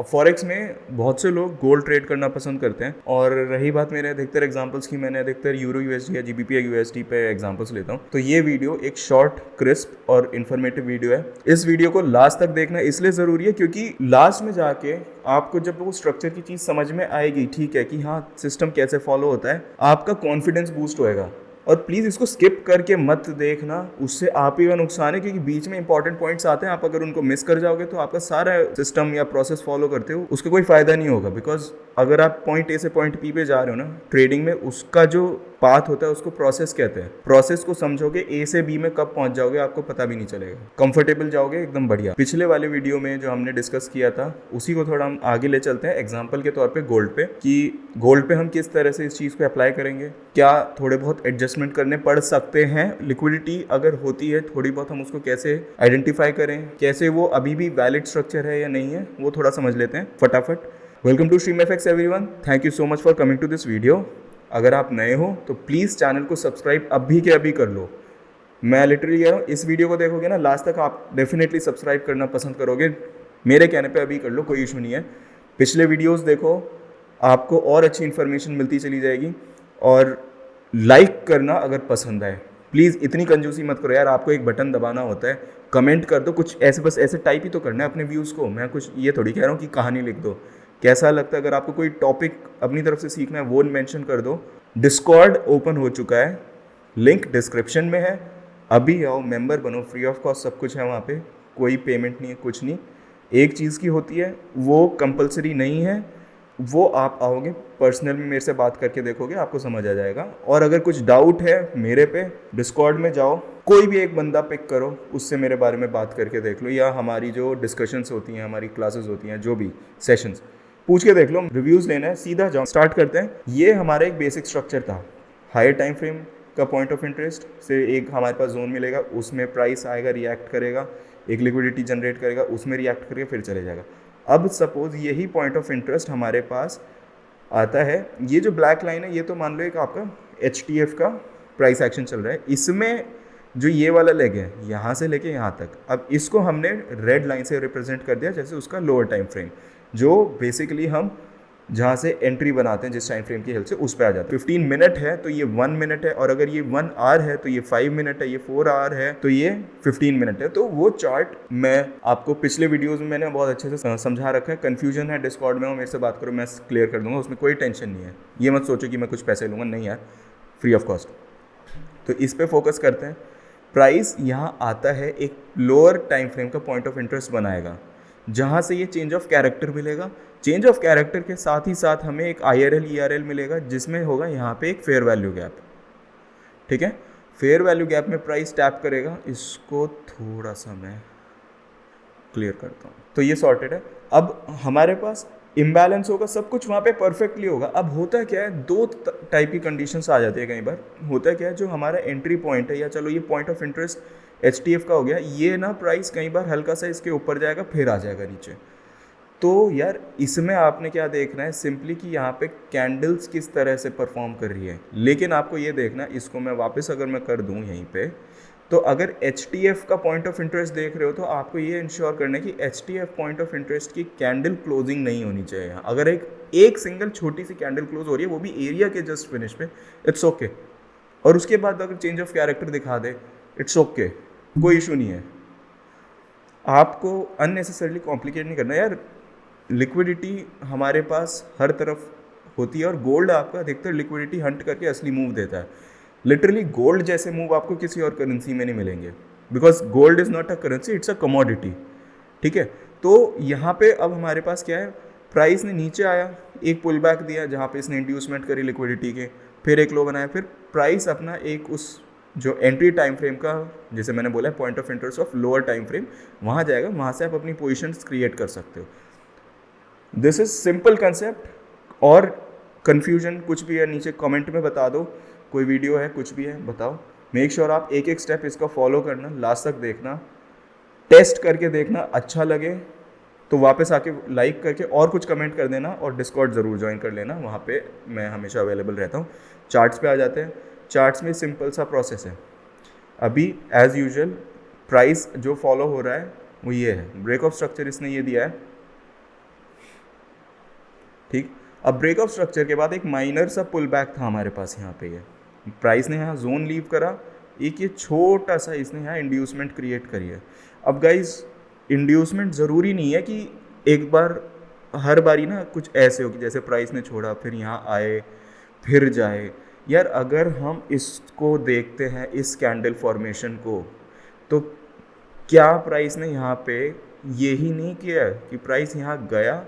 अब फॉरेक्स में बहुत से लोग गोल्ड ट्रेड करना पसंद करते हैं, और रही बात मेरे अधिकतर एग्जांपल्स की, मैंने अधिकतर यूरो यूएसडी या जीबीपी यूएसडी पे एग्जांपल्स लेता हूँ। तो ये वीडियो एक शॉर्ट, क्रिस्प और इन्फॉर्मेटिव वीडियो है। इस वीडियो को लास्ट तक देखना इसलिए ज़रूरी है क्योंकि लास्ट में जाके आपको जब वो स्ट्रक्चर की चीज़ समझ में आएगी, ठीक है, कि हाँ सिस्टम कैसे फॉलो होता है, आपका कॉन्फिडेंस बूस्ट होएगा। और प्लीज़ इसको स्किप करके मत देखना, उससे आप ही का नुकसान है, क्योंकि बीच में इंपॉर्टेंट पॉइंट्स आते हैं, आप अगर उनको मिस कर जाओगे तो आपका सारा सिस्टम या प्रोसेस फॉलो करते हो उसका कोई फ़ायदा नहीं होगा। बिकॉज अगर आप पॉइंट ए से पॉइंट पी पे जा रहे हो ना ट्रेडिंग में, उसका जो पाथ होता है उसको प्रोसेस कहते हैं। प्रोसेस को समझोगे, ए से बी में कब पहुंच जाओगे आपको पता भी नहीं चलेगा, कंफर्टेबल जाओगे एकदम बढ़िया। पिछले वाले वीडियो में जो हमने डिस्कस किया था उसी को थोड़ा हम आगे ले चलते हैं एग्जांपल के तौर पे गोल्ड पे, कि गोल्ड पे हम किस तरह से इस चीज़ को अप्लाई करेंगे, क्या थोड़े बहुत एडजस्टमेंट करने पड़ सकते हैं, लिक्विडिटी अगर होती है थोड़ी बहुत हम उसको कैसे आइडेंटिफाई करें, कैसे वो अभी भी वैलिड स्ट्रक्चर है या नहीं है, वो थोड़ा समझ लेते हैं फटाफट। Welcome to stream FX everyone, thank you so much for coming to this video. अगर आप नए हो तो प्लीज़ चैनल को सब्सक्राइब अभी के अभी कर लो। मैं लिटरली कह रहा हूँ, इस वीडियो को देखोगे ना लास्ट तक, आप डेफिनेटली सब्सक्राइब करना पसंद करोगे। मेरे कहने पे अभी कर लो, कोई इशू नहीं है। पिछले वीडियोस देखो, आपको और अच्छी इन्फॉर्मेशन मिलती चली जाएगी। और लाइक करना अगर पसंद आए, प्लीज़ इतनी कंजूसी मत करो यार, आपको एक बटन दबाना होता है, कमेंट कर दो कुछ ऐसे, बस ऐसे टाइप ही तो करना है अपने व्यूज़ को। मैं कुछ ये थोड़ी कह रहा हूँ कि कहानी लिख दो, कैसा लगता है। अगर आपको कोई टॉपिक अपनी तरफ से सीखना है वो मेंशन कर दो। डिस्कॉर्ड ओपन हो चुका है, लिंक डिस्क्रिप्शन में है, अभी आओ मेंबर बनो, फ्री ऑफ कॉस्ट सब कुछ है वहाँ पे, कोई पेमेंट नहीं है, कुछ नहीं। एक चीज़ की होती है, वो कंपलसरी नहीं है, वो आप आओगे पर्सनल में मेरे से बात करके देखोगे, आपको समझ आ जाएगा। और अगर कुछ डाउट है मेरे पे, डिस्कॉर्ड में जाओ, कोई भी एक बंदा पिक करो, उससे मेरे बारे में बात करके देख लो, या हमारी जो डिस्कशंस होती हैं, हमारी क्लासेस होती हैं, जो भी सेशंस, पूछ के देख लो। रिव्यूज़ लेना है, सीधा जाओ, स्टार्ट करते हैं। ये हमारा एक बेसिक स्ट्रक्चर था। हायर टाइम फ्रेम का पॉइंट ऑफ इंटरेस्ट से एक हमारे पास जोन मिलेगा, उसमें प्राइस आएगा, रिएक्ट करेगा, एक लिक्विडिटी जनरेट करेगा, उसमें रिएक्ट करके फिर चले जाएगा। अब सपोज यही पॉइंट ऑफ इंटरेस्ट हमारे पास आता है, ये जो ब्लैक लाइन है ये तो मान लो एक आपका HTF का प्राइस एक्शन चल रहा है, इसमें जो ये वाला लेग है यहाँ से लेके यहाँ तक, अब इसको हमने रेड लाइन से रिप्रेजेंट कर दिया जैसे उसका लोअर टाइम फ्रेम, जो बेसिकली हम जहाँ से एंट्री बनाते हैं जिस टाइम फ्रेम की हेल्प से, उस पर आ जाता है। 15 मिनट है तो ये 1 मिनट है, और अगर ये 1 आवर है तो ये 5 मिनट है, ये 4 आवर है तो ये 15 मिनट है। तो वो चार्ट मैं आपको पिछले वीडियोस में मैंने बहुत अच्छे से समझा रखा है। कन्फ्यूजन है डिस्कॉर्ड में, मेरे से बात करो, मैं क्लियर कर दूंगा, उसमें कोई टेंशन नहीं है। ये मत सोचो कि मैं कुछ पैसे लूँगा, नहीं यार, फ्री ऑफ कॉस्ट। तो इस पर फोकस करते हैं। प्राइस यहाँ आता है, एक लोअर टाइम फ्रेम का पॉइंट ऑफ इंटरेस्ट बनाएगा, जहाँ से ये चेंज ऑफ कैरेक्टर मिलेगा। चेंज ऑफ कैरेक्टर के साथ ही साथ हमें एक IRL ERL मिलेगा, जिसमें होगा यहाँ पे एक फेयर वैल्यू गैप। ठीक है, फेयर वैल्यू गैप में प्राइस टैप करेगा, इसको थोड़ा सा मैं क्लियर करता हूँ। तो ये सॉर्टेड है। अब हमारे पास इम्बैलेंस होगा, सब कुछ वहाँ पे परफेक्टली होगा। अब होता क्या है, दो टाइप की कंडीशंस आ जाती है कई बार। होता क्या है, जो हमारा एंट्री पॉइंट है, या चलो ये पॉइंट ऑफ इंटरेस्ट HTF का हो गया, ये ना प्राइस कई बार हल्का सा इसके ऊपर जाएगा, फिर आ जाएगा नीचे। तो यार इसमें आपने क्या देखना है, सिंपली कि यहाँ पे कैंडल्स किस तरह से परफॉर्म कर रही है। लेकिन आपको ये देखना, इसको मैं वापस अगर मैं कर दूँ यहीं पे, तो अगर HTF का पॉइंट ऑफ इंटरेस्ट देख रहे हो तो आपको ये इंश्योर करना है कि HTF पॉइंट ऑफ इंटरेस्ट की कैंडल क्लोजिंग नहीं होनी चाहिए। अगर एक सिंगल छोटी सी कैंडल क्लोज हो रही है, वो भी एरिया के जस्ट फिनिश पे, इट्स ओके। और उसके बाद अगर चेंज ऑफ कैरेक्टर दिखा दे, इट्स ओके, कोई इशू नहीं है। आपको अननेसेसरली कॉम्प्लिकेट नहीं करना यार। लिक्विडिटी हमारे पास हर तरफ होती है, और गोल्ड आपका अधिकतर लिक्विडिटी हंट करके असली मूव देता है। लिटरली गोल्ड जैसे मूव आपको किसी और करेंसी में नहीं मिलेंगे, because gold is not a currency, it's a commodity. ठीक है, तो यहाँ पे अब हमारे पास क्या है, प्राइस ने नीचे आया, एक पुल बैक दिया जहाँ पे इसने इंड्यूसमेंट करी लिक्विडिटी के, फिर एक लो बनाया, फिर प्राइस अपना एक उस जो एंट्री टाइम फ्रेम का, जैसे मैंने बोला point of interest of lower time frame, वहाँ जाएगा, वहाँ से आप अपनी पोजिशंस क्रिएट कर सकते हो। This is simple concept. और कन्फ्यूजन कुछ भी है नीचे कमेंट में बता दो, कोई वीडियो है कुछ भी है बताओ। मेक श्योर आप एक एक स्टेप इसका फॉलो करना, लास्ट तक देखना, टेस्ट करके देखना, अच्छा लगे तो वापस आके लाइक करके और कुछ कमेंट कर देना, और डिस्कॉर्ड ज़रूर ज्वाइन कर लेना, वहाँ पे मैं हमेशा अवेलेबल रहता हूँ। चार्ट्स पे आ जाते हैं। चार्ट्स में सिंपल सा प्रोसेस है। अभी एज़ यूजुअल प्राइस जो फॉलो हो रहा है वो ये है, ब्रेक ऑफ स्ट्रक्चर इसने ये दिया है, ठीक। अब ब्रेकअप स्ट्रक्चर के बाद एक माइनर सा पुल बैक था हमारे पास यहाँ पे, ये प्राइस ने यहाँ जोन लीव करा, एक ये छोटा सा इसने यहाँ इंड्यूसमेंट क्रिएट करी है। अब गाइज इंड्यूसमेंट ज़रूरी नहीं है कि एक बार हर बारी ना कुछ ऐसे हो कि जैसे प्राइस ने छोड़ा फिर यहाँ आए फिर जाए। यार अगर हम इसको देखते हैं इस कैंडल फॉर्मेशन को, तो क्या प्राइस ने यहाँ पे ये ही नहीं किया कि प्राइस यहाँ गया,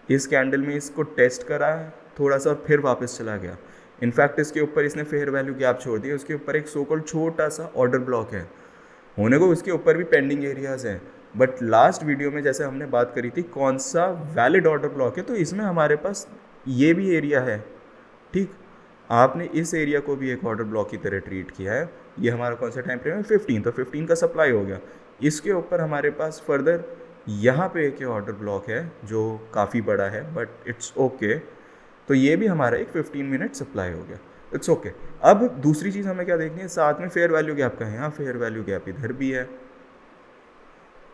इस कैंडल में इसको टेस्ट करा थोड़ा सा और फिर वापस चला गया। इनफैक्ट इसके ऊपर इसने फेयर वैल्यू गैप छोड़ दिया, उसके ऊपर एक सो कॉल्ड छोटा सा ऑर्डर ब्लॉक है, होने को उसके ऊपर भी पेंडिंग एरियाज हैं। बट लास्ट वीडियो में जैसे हमने बात करी थी कौन सा वैलिड ऑर्डर ब्लॉक है, तो इसमें हमारे पास ये भी एरिया है। ठीक, आपने इस एरिया को भी एक ऑर्डर ब्लॉक की तरह ट्रीट किया है। ये हमारा कौन सा टाइम फ्रेम है 15, तो 15 का सप्लाई हो गया। इसके ऊपर हमारे पास फर्दर यहाँ पे एक ऑर्डर ब्लॉक है जो काफ़ी बड़ा है, बट इट्स ओके। तो ये भी हमारा एक 15 मिनट सप्लाई हो गया, इट्स ओके। अब दूसरी चीज़ हमें क्या देखनी है, साथ में फेयर वैल्यू गैप का है, यहाँ फेयर वैल्यू गैप इधर भी है।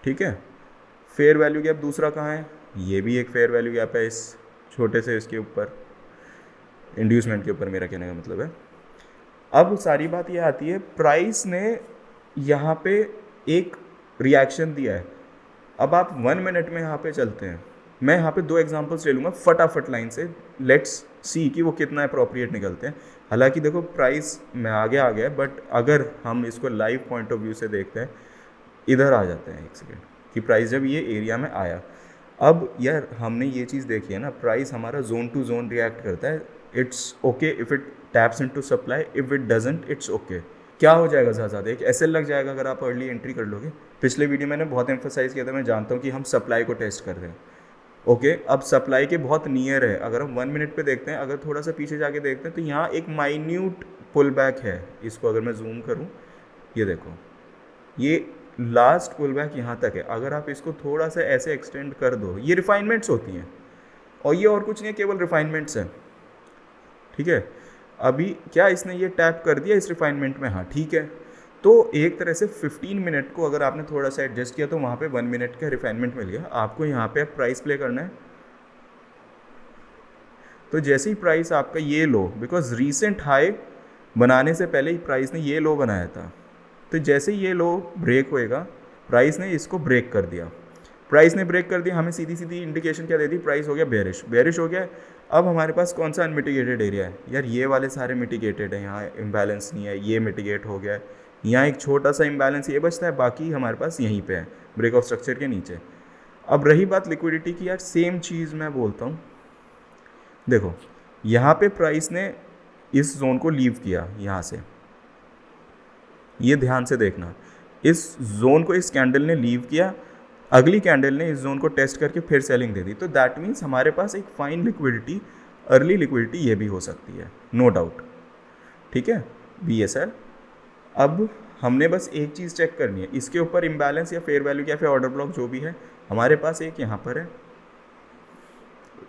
ठीक है, फेयर वैल्यू गैप दूसरा कहाँ है, ये भी एक फेयर वैल्यू गैप है इस छोटे से इसके ऊपर, इंड्यूसमेंट के ऊपर मेरा कहने का मतलब है। अब सारी बात ये आती है, प्राइस ने यहाँ पे एक रिएक्शन दिया है। अब आप 1 मिनट में यहाँ पे चलते हैं, मैं यहाँ पे 2 एग्जांपल्स ले लूँगा फटाफट लाइन से, लेट्स सी कि वो कितना अप्रोप्रिएट निकलते हैं। हालांकि देखो प्राइस में आगे आ गया है, बट अगर हम इसको लाइव पॉइंट ऑफ व्यू से देखते हैं, इधर आ जाते हैं एक सेकेंड कि प्राइस जब ये एरिया में आया। अब यार हमने ये चीज़ देखी है ना, प्राइस हमारा जोन टू जोन रिएक्ट करता है। It's okay if it taps into supply, if it doesn't it's okay. क्या हो जाएगा ज़्यादा, एक एसएल लग जाएगा अगर आप अर्ली एंट्री कर लोगे। पिछले वीडियो मैंने बहुत एम्फोसाइज़ किया था, मैं जानता हूँ कि हम सप्लाई को टेस्ट कर रहे हैं। ओके, अब सप्लाई के बहुत नियर है। अगर हम 1 मिनट पे देखते हैं, अगर थोड़ा सा पीछे जाके देखते हैं, तो यहाँ एक माइन्यूट पुल बैक है। इसको अगर मैं जूम करूँ, ये देखो, ये लास्ट पुल बैक यहाँ तक है। अगर आप इसको थोड़ा सा ऐसे एक्सटेंड कर दो, ये रिफाइनमेंट्स होती हैं, और ये और कुछ नहीं है, केवल रिफाइनमेंट्स हैं। ठीक है, अभी क्या इसने ये टैप कर दिया इस रिफाइनमेंट में, हाँ ठीक है। तो एक तरह से 15 मिनट को अगर आपने थोड़ा सा एडजस्ट किया तो वहाँ पे 1 मिनट का रिफाइनमेंट मिल गया। आपको यहाँ पे प्राइस प्ले करना है, तो जैसे ही प्राइस आपका ये लो, बिकॉज रीसेंट हाई बनाने से पहले ही प्राइस ने ये लो बनाया था, तो जैसे ही ये लो ब्रेक होएगा, प्राइस ने इसको ब्रेक कर दिया। प्राइस ने ब्रेक कर दिया, हमें सीधी सीधी इंडिकेशन क्या दे दी, प्राइस हो गया बेरिश, बेरिश हो गया। अब हमारे पास कौन सा अनमिटिगेटेड एरिया है, यार ये वाले सारे मिटिगेटेड है, यहाँ इम्बैलेंस नहीं है, ये मिटिगेट हो गया है, यहाँ एक छोटा सा इम्बैलेंस ये बचता है, बाकी हमारे पास यहीं पे है ब्रेक ऑफ स्ट्रक्चर के नीचे। अब रही बात लिक्विडिटी की, यार सेम चीज़ मैं बोलता हूँ, देखो यहाँ पे प्राइस ने इस जोन को लीव किया यहाँ से, ये ध्यान से देखना, इस जोन को इस कैंडल ने लीव किया, अगली कैंडल ने इस जोन को टेस्ट करके फिर सेलिंग दे दी। तो दैट मीन्स हमारे पास एक फाइन लिक्विडिटी, अर्ली लिक्विडिटी ये भी हो सकती है, नो डाउट। ठीक है, BSL। अब हमने बस एक चीज़ चेक करनी है, इसके ऊपर इम्बैलेंस या फेयर वैल्यू या फिर ऑर्डर ब्लॉक जो भी है, हमारे पास एक यहाँ पर है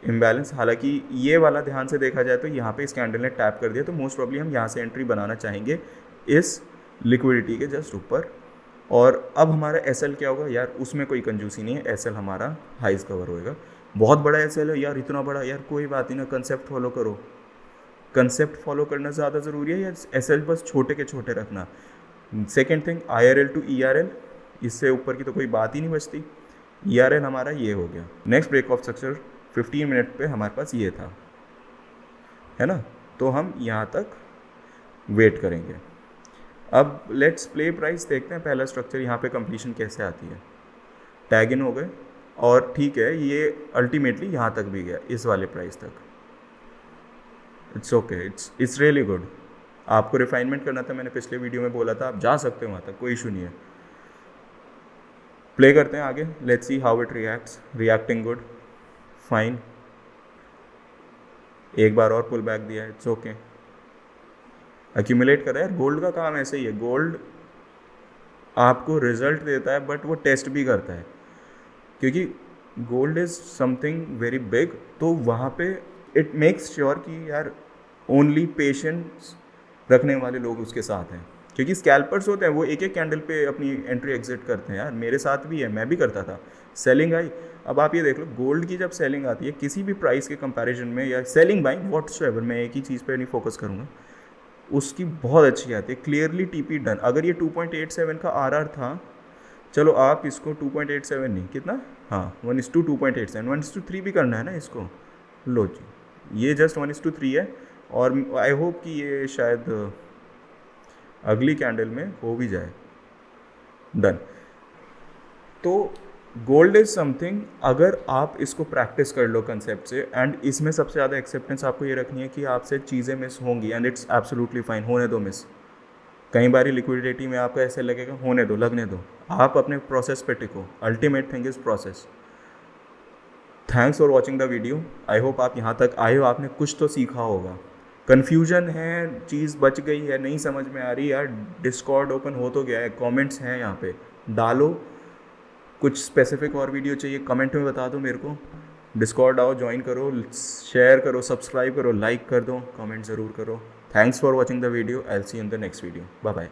इम्बैलेंस। हालांकि ये वाला ध्यान से देखा जाए तो यहाँ पे इस कैंडल ने टैप कर दिया, तो मोस्ट प्रॉब्ली हम यहाँ से एंट्री बनाना चाहेंगे इस लिक्विडिटी के जस्ट ऊपर। और अब हमारा SL क्या होगा, यार उसमें कोई कंजूसी नहीं है, SL हमारा हाइज कवर होएगा। बहुत बड़ा SL है यार, इतना बड़ा, यार कोई बात नहीं ना, कंसेप्ट फॉलो करो, कंसेप्ट फॉलो करना ज़्यादा ज़रूरी है, या SL बस छोटे के छोटे रखना। Second thing, IRL to ERL, इससे ऊपर की तो कोई बात ही नहीं बचती। ERL हमारा ये हो गया। Next break of structure 15 minute पे हमारे पास ये था, है ना, तो हम यहाँ तक वेट करेंगे। अब लेट्स प्ले प्राइस, देखते हैं पहला स्ट्रक्चर यहाँ पे कंप्लीशन कैसे आती है। टैग इन हो गए, और ठीक है, ये अल्टीमेटली यहाँ तक भी गया, इस वाले प्राइस तक। It's okay, it's really good. आपको रिफाइनमेंट करना था, मैंने पिछले वीडियो में बोला था, आप जा सकते हो वहाँ तक, कोई इशू नहीं है। प्ले करते हैं आगे, let's see how it reacts. Reacting good, fine, एक बार और पुल बैक दिया, इट्स ओके। एक्यूमुलेट कर रहा है, गोल्ड का काम ऐसे ही है, गोल्ड आपको रिजल्ट देता है बट वो टेस्ट भी करता है, क्योंकि gold is something very big. तो वहाँ पे इट मेक्स श्योर कि यार ओनली पेशेंस रखने वाले लोग उसके साथ हैं, क्योंकि स्कैल्पर्स होते हैं वो एक एक कैंडल पे अपनी एंट्री एग्जिट करते हैं। यार मेरे साथ भी है, मैं भी करता था, सेलिंग आई। अब आप ये देख लो, गोल्ड की जब सेलिंग आती है किसी भी प्राइस के कंपैरिजन में, या सेलिंग बाइंग व्हाटसोएवर, मैं एक ही चीज़ पे नहीं फोकस करूँगा, उसकी बहुत अच्छी आती है। Clearly TP done. अगर ये 2.87 का आरआर था, चलो आप इसको 2.87 नहीं, कितना, हाँ 1:2.87, 1:3 भी करना है ना इसको, लो जी ये जस्ट 1:3 है। और आई होप कि ये शायद अगली कैंडल में हो भी जाए, डन। तो गोल्ड इज़ समथिंग, अगर आप इसको प्रैक्टिस कर लो कंसेप्ट से, एंड इसमें सबसे ज़्यादा एक्सेप्टेंस आपको ये रखनी है कि आपसे चीज़ें मिस होंगी, एंड इट्स एब्सोल्युटली फाइन, होने दो मिस। कई बार लिक्विडिटी में आपको ऐसे लगेगा, होने दो, लगने दो, आप अपने प्रोसेस पे टिको। Ultimate thing is process. Thanks for watching the video. I hope आप यहाँ तक आए हो, आपने कुछ तो सीखा होगा। कन्फ्यूजन है, चीज़ बच गई है, नहीं समझ में आ रही यार, डिस्कॉर्ड ओपन हो तो गया है, कमेंट्स हैं यहाँ पे, डालो। कुछ स्पेसिफिक और वीडियो चाहिए कमेंट में बता दो मेरे को। डिस्कॉर्ड आओ, ज्वाइन करो, शेयर करो, सब्सक्राइब करो, लाइक कर दो, कमेंट ज़रूर करो। Thanks for watching the video. I will see you in the next video. Bye bye.